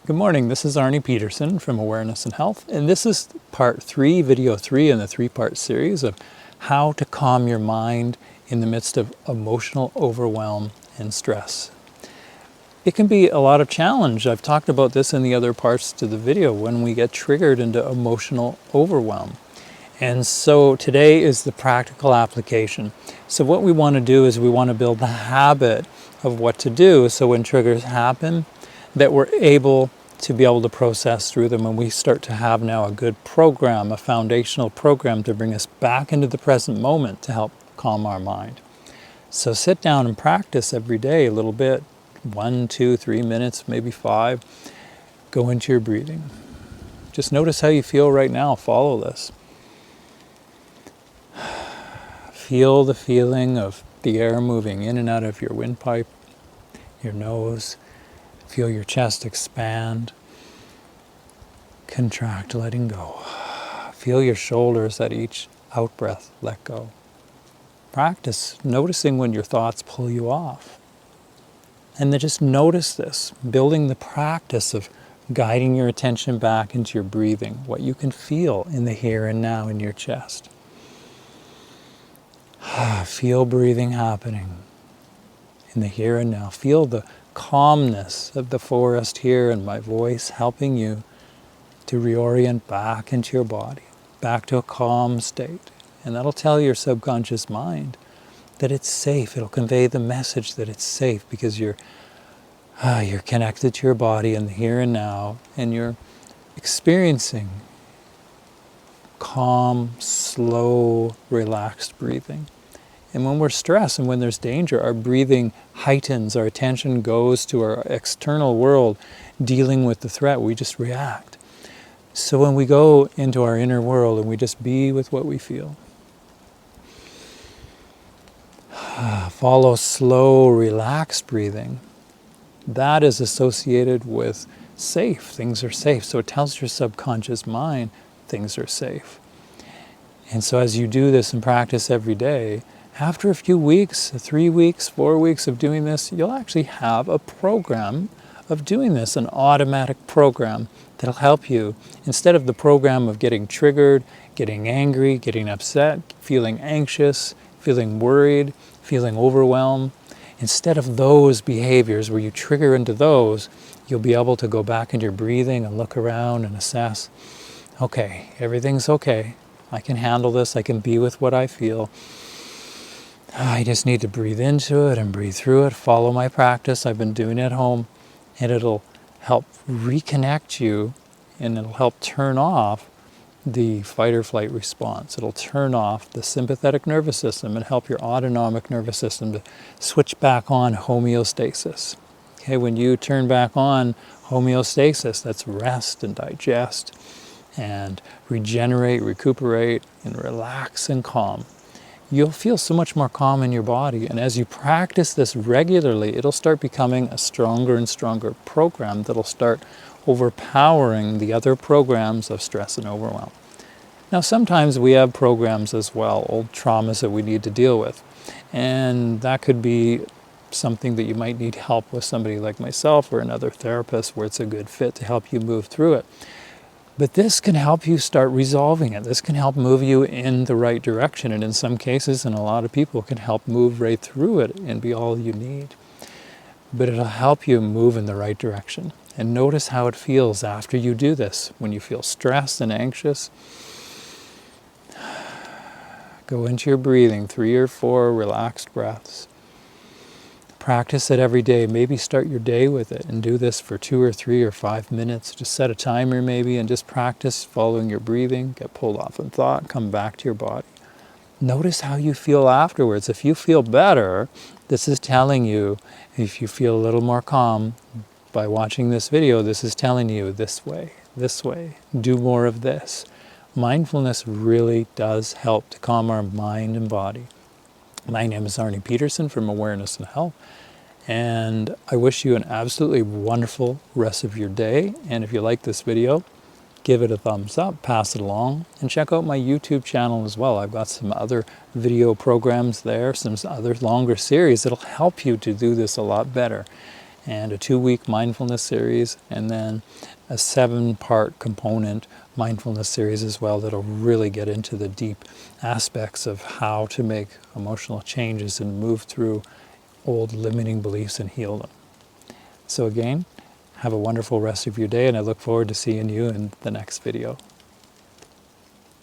Good morning, this is Arnie Peterson from Awareness and Health, and this is part 3, video 3 in the 3-part series of how to calm your mind in the midst of emotional overwhelm and stress. It can be a lot of challenge. I've talked about this in the other parts to the video when we get triggered into emotional overwhelm. And so today is the practical application. So what we want to do is we want to build the habit of what to do so when triggers happen, that we're able to process through them, and we start to have now a good program, a foundational program to bring us back into the present moment to help calm our mind. So sit down and practice every day a little bit, 1, 2, 3 minutes, maybe 5. Go into your breathing. Just notice how you feel right now. Follow this. Feel the feeling of the air moving in and out of your windpipe, your nose. Feel your chest expand, contract, letting go. Feel your shoulders at each out-breath, let go. Practice noticing when your thoughts pull you off. And then just notice this, building the practice of guiding your attention back into your breathing, what you can feel in the here and now in your chest. Feel breathing happening in the here and now. Feel the calmness of the forest here and my voice helping you to reorient back into your body, back to a calm state. And that'll tell your subconscious mind that it's safe. It'll convey the message that it's safe because you're connected to your body in the here and now, and you're experiencing calm, slow, relaxed breathing. And when we're stressed and when there's danger, our breathing heightens, our attention goes to our external world dealing with the threat. We just react. So when we go into our inner world and we just be with what we feel, follow slow, relaxed breathing. That is associated with safe. Things are safe. So it tells your subconscious mind things are safe. And so as you do this and practice every day, after a few weeks, 3 weeks, 4 weeks of doing this, you'll actually have a program of doing this, an automatic program that'll help you. Instead of the program of getting triggered, getting angry, getting upset, feeling anxious, feeling worried, feeling overwhelmed, instead of those behaviors where you trigger into those, you'll be able to go back into your breathing and look around and assess, okay, everything's okay. I can handle this. I can be with what I feel. I just need to breathe into it and breathe through it, follow my practice I've been doing at home, and it'll help reconnect you, and it'll help turn off the fight or flight response. It'll turn off the sympathetic nervous system and help your autonomic nervous system to switch back on homeostasis. Okay, when you turn back on homeostasis, that's rest and digest and regenerate, recuperate, and relax and calm. You'll feel so much more calm in your body. And as you practice this regularly, it'll start becoming a stronger and stronger program that'll start overpowering the other programs of stress and overwhelm. Now, sometimes we have programs as well, old traumas that we need to deal with. And that could be something that you might need help with somebody like myself or another therapist where it's a good fit to help you move through it. But this can help you start resolving it. This can help move you in the right direction. And in some cases, and a lot of people, can help move right through it and be all you need. But it'll help you move in the right direction. And notice how it feels after you do this. When you feel stressed and anxious, go into your breathing, 3 or 4 relaxed breaths. Practice it every day. Maybe start your day with it and do this for 2 or 3 or 5 minutes. Just set a timer maybe and just practice following your breathing. Get pulled off in thought. Come back to your body. Notice how you feel afterwards. If you feel better, this is telling you, if you feel a little more calm by watching this video, this is telling you this way, do more of this. Mindfulness really does help to calm our mind and body. My name is Arnie Peterson from Awareness and Health, and I wish you an absolutely wonderful rest of your day. And if you like this video, give it a thumbs up, pass it along, and check out my YouTube channel as well. I've got some other video programs there, some other longer series that'll help you to do this a lot better. and a 2-week mindfulness series, and then a 7-part component mindfulness series as well that'll really get into the deep aspects of how to make emotional changes and move through old limiting beliefs and heal them. So again, have a wonderful rest of your day, and I look forward to seeing you in the next video.